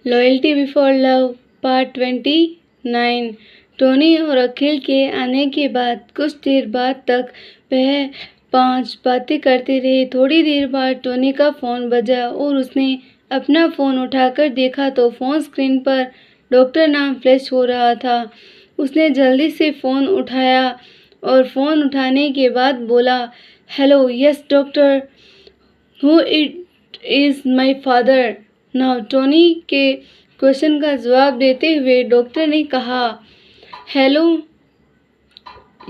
Loyalty before love part 29। Tony और अखिल के आने के बाद कुछ देर बाद तक वह 5 बातें करते रहे। थोड़ी देर बाद टोनी का फ़ोन बजा और उसने अपना फ़ोन उठाकर देखा तो फ़ोन स्क्रीन पर डॉक्टर नाम फ्लैश हो रहा था। उसने जल्दी से फ़ोन उठाया और फ़ोन उठाने के बाद बोला, hello, yes doctor, who it is my father now. Tony के क्वेश्चन का जवाब देते हुए डॉक्टर ने कहा, hello,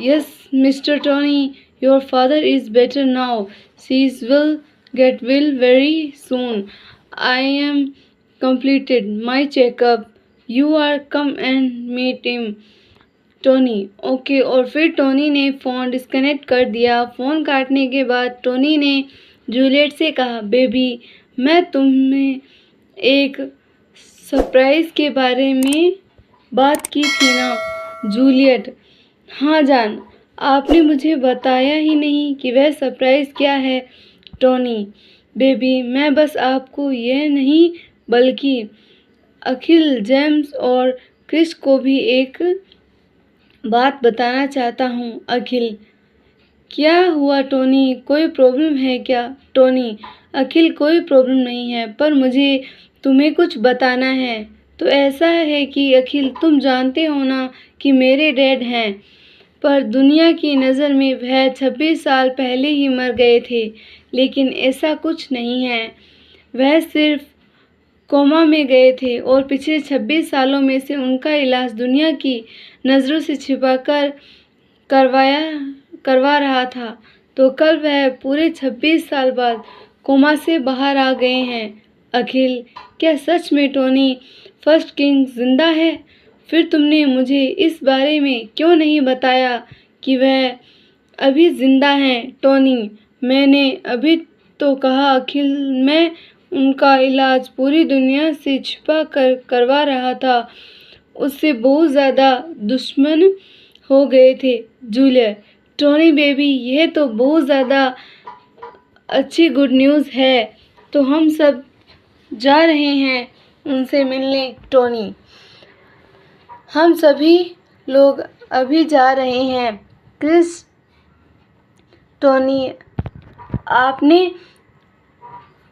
yes mister Tony, your father is better now, she is will get well very soon, I am completed my checkup, you are come and meet him. Tony, okay. और फिर Tony ने phone disconnect कर दिया। Phone काटने के बाद Tony ने Juliet से कहा, बेबी, मैं तुम्हें एक सरप्राइज़ के बारे में बात की थी ना। जूलियट, हाँ जान, आपने मुझे बताया ही नहीं कि वह सरप्राइज़ क्या है। टोनी, बेबी, मैं बस आपको यह नहीं बल्कि अखिल, जेम्स और क्रिस को भी एक बात बताना चाहता हूँ। अखिल, क्या हुआ टोनी, कोई प्रॉब्लम है क्या? टोनी, अखिल, कोई प्रॉब्लम नहीं है, पर मुझे तुम्हें कुछ बताना है। तो ऐसा है कि अखिल, तुम जानते हो ना कि मेरे डैड हैं, पर दुनिया की नज़र में वह 26 साल पहले ही मर गए थे। लेकिन ऐसा कुछ नहीं है, वह सिर्फ कोमा में गए थे और पिछले 26 सालों में से उनका इलाज दुनिया की नज़रों से छिपाकर करवा रहा था। तो कल वह पूरे 26 साल बाद कोमा से बाहर आ गए हैं। अखिल, क्या सच में टोनी फर्स्ट किंग जिंदा है? फिर तुमने मुझे इस बारे में क्यों नहीं बताया कि वह अभी जिंदा हैं? टोनी, मैंने अभी तो कहा अखिल, मैं उनका इलाज पूरी दुनिया से छिपा कर करवा रहा था। उससे बहुत ज़्यादा दुश्मन हो गए थे। जूलियट, टोनी बेबी, यह तो बहुत ज़्यादा अच्छी गुड न्यूज़ है। तो हम सब जा रहे हैं उनसे मिलने। टोनी, हम सभी लोग अभी जा रहे हैं। क्रिस, टोनी, आपने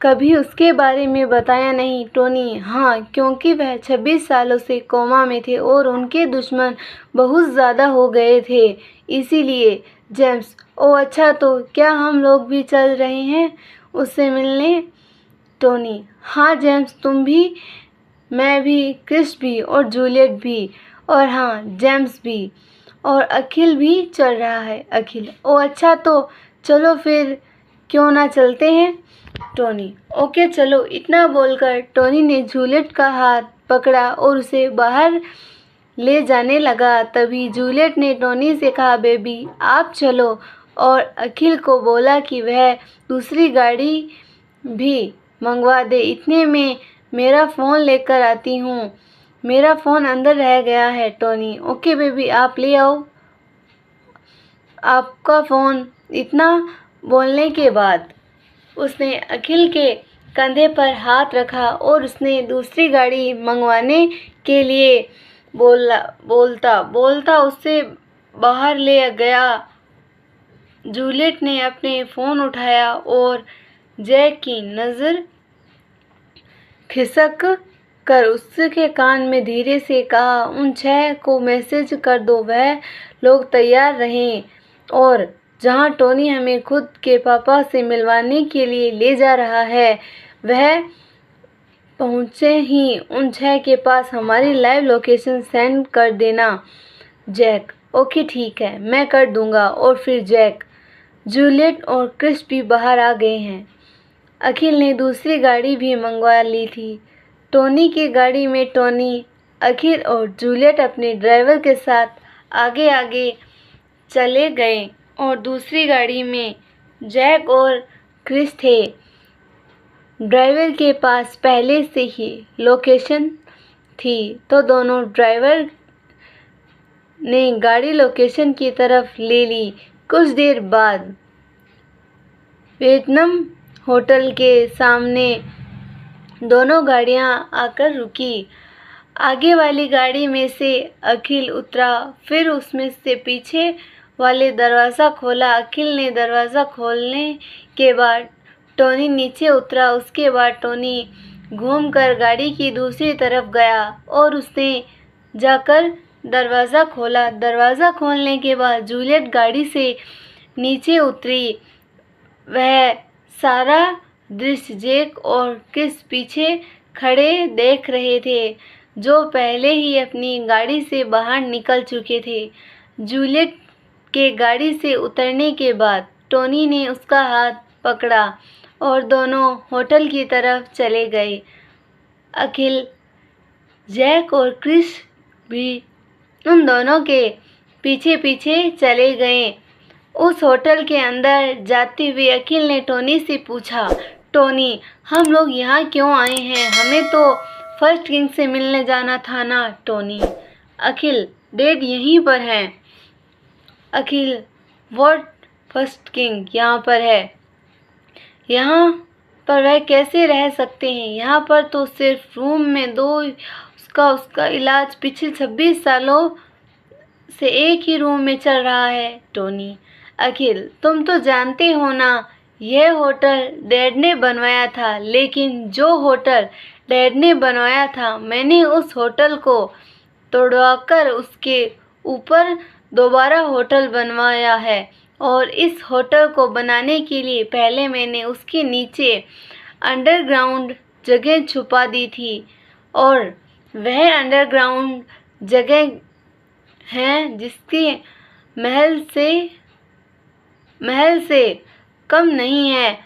कभी उसके बारे में बताया नहीं। टोनी, हाँ, क्योंकि वह 26 सालों से कोमा में थे और उनके दुश्मन बहुत ज़्यादा हो गए थे, इसीलिए। जेम्स, ओह अच्छा, तो क्या हम लोग भी चल रहे हैं उससे मिलने? टोनी, हाँ जेम्स, तुम भी, मैं भी, क्रिस भी और जूलियट भी, और हाँ, जेम्स भी, और अखिल भी चल रहा है। अखिल, ओह अच्छा, तो चलो फिर क्यों ना चलते हैं। टोनी, ओके चलो। इतना बोलकर टोनी ने जूलियट का हाथ पकड़ा और उसे बाहर ले जाने लगा। तभी जूलियट ने टोनी से कहा, बेबी, आप चलो, और अखिल को बोला कि वह दूसरी गाड़ी भी मंगवा दे। इतने में मेरा फ़ोन लेकर आती हूँ, मेरा फ़ोन अंदर रह गया है। टोनी, ओके बेबी, आप ले आओ आपका फ़ोन। इतना बोलने के बाद उसने अखिल के कंधे पर हाथ रखा और उसने दूसरी गाड़ी मंगवाने के लिए बोलता उससे बाहर ले गया। जूलियट ने अपने फ़ोन उठाया और जैक की नज़र खिसक कर उसके कान में धीरे से कहा, उन 6 को मैसेज कर दो, वह लोग तैयार रहें, और जहाँ टोनी हमें खुद के पापा से मिलवाने के लिए ले जा रहा है, वह पहुँचे ही उन 6 के पास हमारी लाइव लोकेशन सेंड कर देना। जैक, ओके ठीक है, मैं कर दूँगा। और फिर जैक, जूलियट और क्रिस भी बाहर आ गए हैं। अखिल ने दूसरी गाड़ी भी मंगवा ली थी। टोनी की गाड़ी में टोनी, अखिल और जूलियट अपने ड्राइवर के साथ आगे आगे चले गए और दूसरी गाड़ी में जैक और क्रिस थे। ड्राइवर के पास पहले से ही लोकेशन थी, तो दोनों ड्राइवर ने गाड़ी लोकेशन की तरफ ले ली। कुछ देर बाद वियतनाम होटल के सामने दोनों गाड़ियां आकर रुकी। आगे वाली गाड़ी में से अखिल उतरा, फिर उसमें से पीछे वाले दरवाज़ा खोला। अखिल ने दरवाज़ा खोलने के बाद टोनी नीचे उतरा। उसके बाद टोनी घूमकर गाड़ी की दूसरी तरफ गया और उसने जाकर दरवाज़ा खोला। दरवाज़ा खोलने के बाद जूलियट गाड़ी से नीचे उतरी। वह सारा दृश्य जैक और क्रिस पीछे खड़े देख रहे थे, जो पहले ही अपनी गाड़ी से बाहर निकल चुके थे। जूलियट के गाड़ी से उतरने के बाद टोनी ने उसका हाथ पकड़ा और दोनों होटल की तरफ चले गए। अखिल, जैक और क्रिस भी उन दोनों के पीछे पीछे चले गए। उस होटल के अंदर जाते हुए अखिल ने टोनी से पूछा, टोनी, हम लोग यहाँ क्यों आए हैं? हमें तो फर्स्ट किंग से मिलने जाना था ना? टोनी, अखिल, डैड यहीं पर हैं। अखिल, व्हाट फर्स्ट किंग यहाँ पर है? यहाँ पर वह कैसे रह सकते हैं? यहाँ पर तो सिर्फ रूम में दो उसका इलाज पिछले 26 सालों से एक ही रूम में चल रहा है। टोनी, अखिल, तुम तो जानते हो ना, यह होटल डैड ने बनवाया था, लेकिन जो होटल डैड ने बनवाया था, मैंने उस होटल को तोड़वाकर उसके ऊपर दोबारा होटल बनवाया है। और इस होटल को बनाने के लिए पहले मैंने उसके नीचे अंडरग्राउंड जगह छुपा दी थी, और वह अंडरग्राउंड जगह है जिसके महल से कम नहीं है।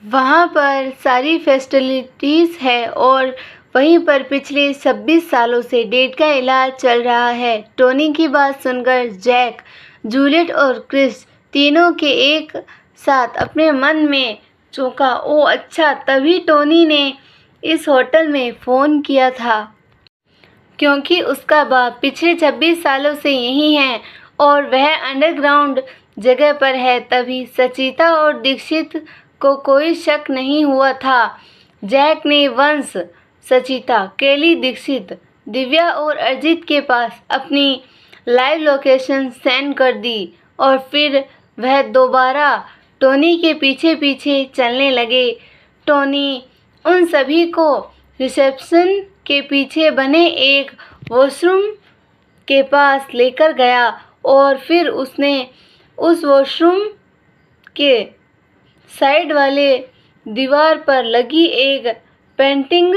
वहाँ पर सारी फैसिलिटीज़ है और वहीं पर पिछले 26 सालों से डैड का इलाज चल रहा है। टोनी की बात सुनकर जैक, जूलियट और क्रिस तीनों के एक साथ अपने मन में चौंका। ओह अच्छा, तभी टोनी ने इस होटल में फ़ोन किया था, क्योंकि उसका बाप पिछले 26 सालों से यहीं है और वह अंडरग्राउंड जगह पर है। तभी सचिता और दीक्षित को कोई शक नहीं हुआ था। जैक ने वंश, सचिता, केली, दीक्षित, दिव्या और अजित के पास अपनी लाइव लोकेशन सेंड कर दी और फिर वह दोबारा टोनी के पीछे पीछे चलने लगे। टोनी उन सभी को रिसेप्शन के पीछे बने एक वॉशरूम के पास लेकर गया और फिर उसने उस वॉशरूम के साइड वाले दीवार पर लगी एक पेंटिंग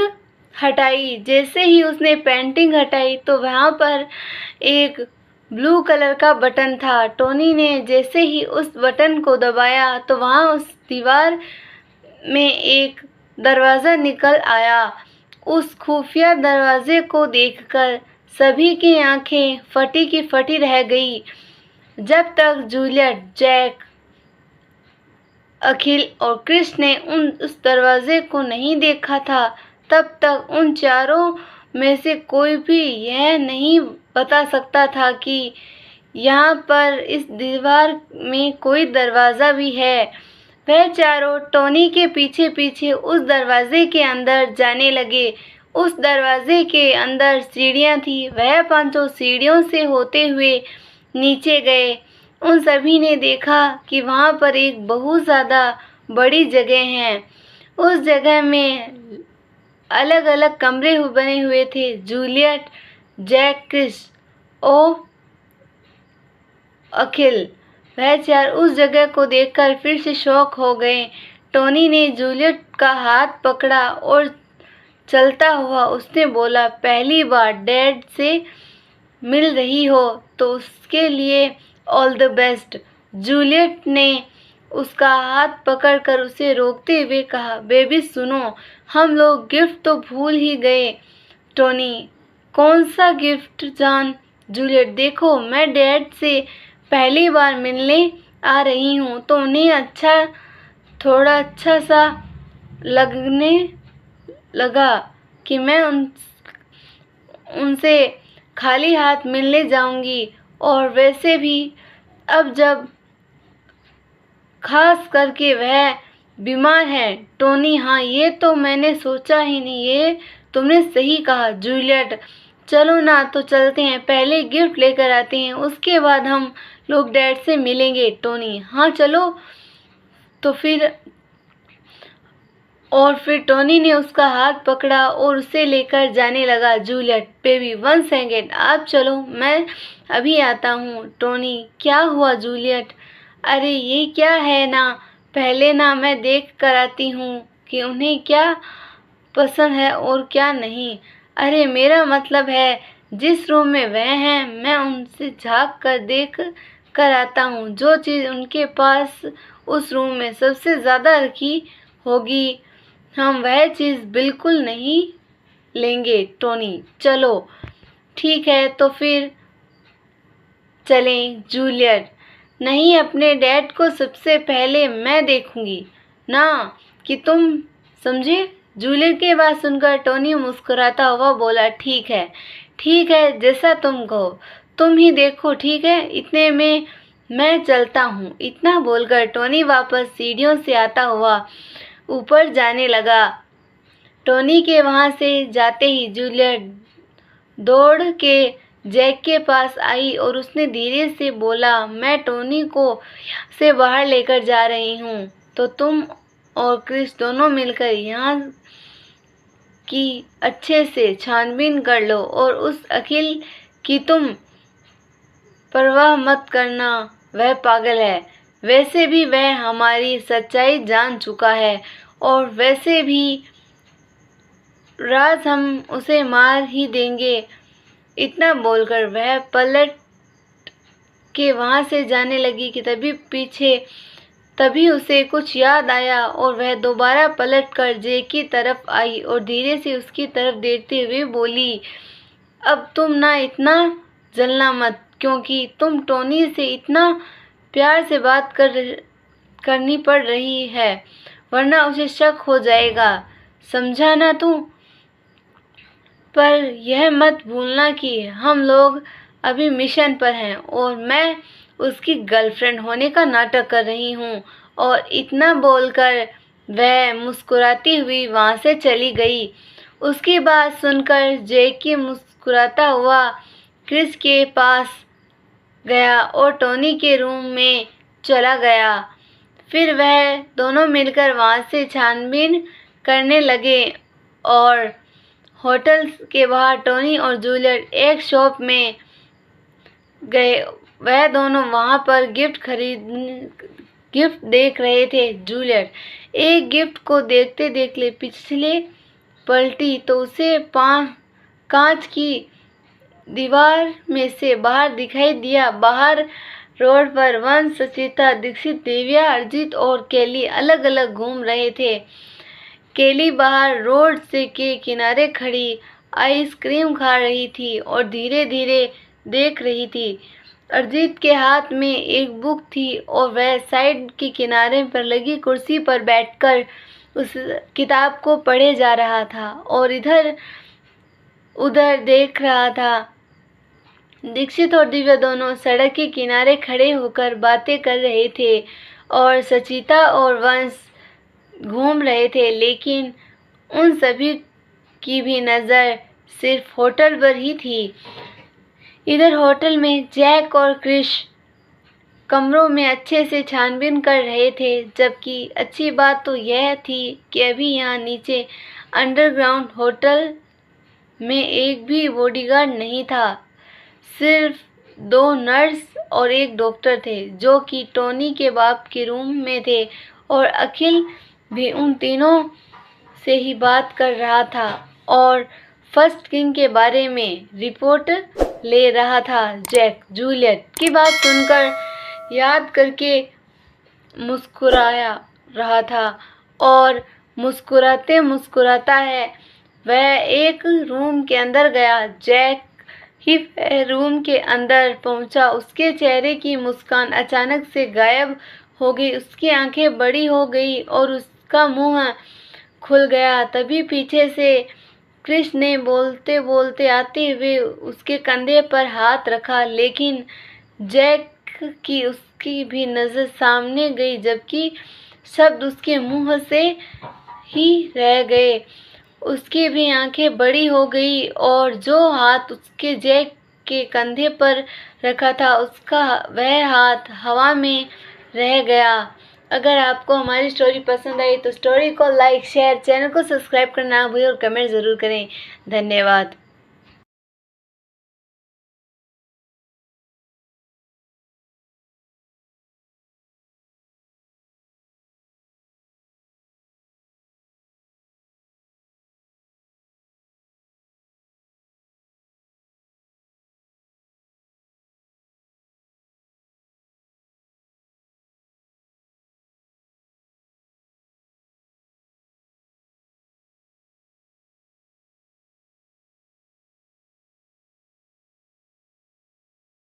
हटाई। जैसे ही उसने पेंटिंग हटाई तो वहाँ पर एक ब्लू कलर का बटन था। टोनी ने जैसे ही उस बटन को दबाया तो वहाँ उस दीवार में एक दरवाज़ा निकल आया। उस खुफिया दरवाजे को देखकर सभी की आंखें फटी की फटी रह गई। जब तक जूलियट, जैक, अखिल और क्रिस ने उस दरवाजे को नहीं देखा था, तब तक उन चारों में से कोई भी यह नहीं बता सकता था कि यहाँ पर इस दीवार में कोई दरवाज़ा भी है। वह चारों टोनी के पीछे पीछे उस दरवाजे के अंदर जाने लगे। उस दरवाजे के अंदर सीढ़ियाँ थी। वह पांचों सीढ़ियों से होते हुए नीचे गए। उन सभी ने देखा कि वहाँ पर एक बहुत ज़्यादा बड़ी जगह है। उस जगह में अलग अलग कमरे बने हुए थे। जूलियट, जैक, क्रिस और अखिल, वह चार उस जगह को देखकर फिर से शॉक हो गए। टोनी ने जूलियट का हाथ पकड़ा और चलता हुआ उसने बोला, पहली बार डैड से मिल रही हो तो उसके लिए ऑल द बेस्ट। जूलियट ने उसका हाथ पकड़कर उसे रोकते हुए कहा, बेबी सुनो, हम लोग गिफ्ट तो भूल ही गए। टोनी, कौन सा गिफ्ट जान? जूलियट, देखो मैं डैड से पहली बार मिलने आ रही हूँ तो उन्हें थोड़ा अच्छा सा लगने लगा कि मैं उनसे खाली हाथ मिलने जाऊंगी। और वैसे भी अब जब खास करके वह बीमार है। टोनी, हाँ ये तो मैंने सोचा ही नहीं, ये तुमने सही कहा। जूलियट, चलो ना तो चलते हैं, पहले गिफ्ट लेकर आते हैं, उसके बाद हम लोग डैड से मिलेंगे। टोनी, हाँ चलो। तो फिर टोनी ने उसका हाथ पकड़ा और उसे लेकर जाने लगा। जूलियट, बेबी 1 सेकेंड, आप चलो, मैं अभी आता हूँ। टोनी, क्या हुआ जूलियट? अरे ये क्या है ना, पहले ना मैं देख कर आती हूँ कि उन्हें क्या पसंद है और क्या नहीं। अरे मेरा मतलब है, जिस रूम में वह हैं, मैं उनसे झाँक कर देख कर आता हूँ। जो चीज़ उनके पास उस रूम में सबसे ज़्यादा रखी होगी, हम वह चीज़ बिल्कुल नहीं लेंगे। टोनी, चलो ठीक है तो फिर चलें। जूलियट, नहीं, अपने डैड को सबसे पहले मैं देखूंगी ना, कि तुम समझे। जूलियट की बात सुनकर टोनी मुस्कुराता हुआ बोला, ठीक है, जैसा तुम कहो, तुम ही देखो, ठीक है, इतने में मैं चलता हूँ। इतना बोलकर टोनी वापस सीढ़ियों से आता हुआ ऊपर जाने लगा। टोनी के वहाँ से जाते ही जूलियट दौड़ के जैक के पास आई और उसने धीरे से बोला, मैं टोनी को यहाँ से बाहर लेकर जा रही हूँ, तो तुम और क्रिस दोनों मिलकर यहाँ की अच्छे से छानबीन कर लो और उस अखिल की तुम परवाह मत करना, वह पागल है। वैसे भी वह हमारी सच्चाई जान चुका है और वैसे भी राज हम उसे मार ही देंगे। इतना बोलकर वह पलट के वहाँ से जाने लगी कि तभी उसे कुछ याद आया और वह दोबारा पलट कर जे की तरफ आई और धीरे से उसकी तरफ देखते हुए बोली, अब तुम ना इतना जलना मत, क्योंकि तुम टोनी से इतना प्यार से बात करनी पड़ रही है, वरना उसे शक हो जाएगा, समझा ना तू। पर यह मत भूलना कि हम लोग अभी मिशन पर हैं और मैं उसकी गर्लफ्रेंड होने का नाटक कर रही हूँ। और इतना बोलकर वह मुस्कुराती हुई वहाँ से चली गई। उसकी बात सुनकर जैकी मुस्कुराता हुआ क्रिस के पास गया और टोनी के रूम में चला गया। फिर वह दोनों मिलकर वहाँ से छानबीन करने लगे और होटल के बाहर टोनी और जूलियट एक शॉप में गए। वह दोनों वहाँ पर गिफ्ट देख रहे थे। जूलियट एक गिफ्ट को देखते देखते पिछले पलटी तो उसे कांच की दीवार में से बाहर दिखाई दिया। बाहर रोड पर वंश, सचिता, दीक्षित, दिव्या, अरिजीत और केली अलग अलग घूम रहे थे। केली बाहर रोड से के किनारे खड़ी आइसक्रीम खा रही थी और धीरे धीरे देख रही थी। अरिजीत के हाथ में एक बुक थी और वह साइड के किनारे पर लगी कुर्सी पर बैठकर उस किताब को पढ़े जा रहा था और इधर उधर देख रहा था। दीक्षित और दिव्या दोनों सड़क के किनारे खड़े होकर बातें कर रहे थे और सचिता और वंश घूम रहे थे, लेकिन उन सभी की भी नज़र सिर्फ होटल पर ही थी। इधर होटल में जैक और क्रिश कमरों में अच्छे से छानबीन कर रहे थे, जबकि अच्छी बात तो यह थी कि अभी यहाँ नीचे अंडरग्राउंड होटल में एक भी बॉडीगार्ड नहीं था। सिर्फ 2 नर्स और एक डॉक्टर थे, जो कि टोनी के बाप के रूम में थे और अखिल भी उन तीनों से ही बात कर रहा था और फर्स्ट किंग के बारे में रिपोर्ट ले रहा था। जैक जूलियट की बात सुनकर याद करके मुस्कुराया रहा था और मुस्कुराते मुस्कुराता है वह एक रूम के अंदर गया। जैक ही वह रूम के अंदर पहुंचा, उसके चेहरे की मुस्कान अचानक से गायब हो गई, उसकी आंखें बड़ी हो गई और उसका मुंह खुल गया। तभी पीछे से क्रिश ने बोलते बोलते आते हुए उसके कंधे पर हाथ रखा, लेकिन जैक की उसकी भी नज़र सामने गई, जबकि शब्द उसके मुंह से ही रह गए। उसकी भी आंखें बड़ी हो गई और जो हाथ उसके जैक के कंधे पर रखा था उसका वह हाथ हवा में रह गया। अगर आपको हमारी स्टोरी पसंद आई तो स्टोरी को लाइक, शेयर, चैनल को सब्सक्राइब करना ना भूलें और कमेंट ज़रूर करें। धन्यवाद।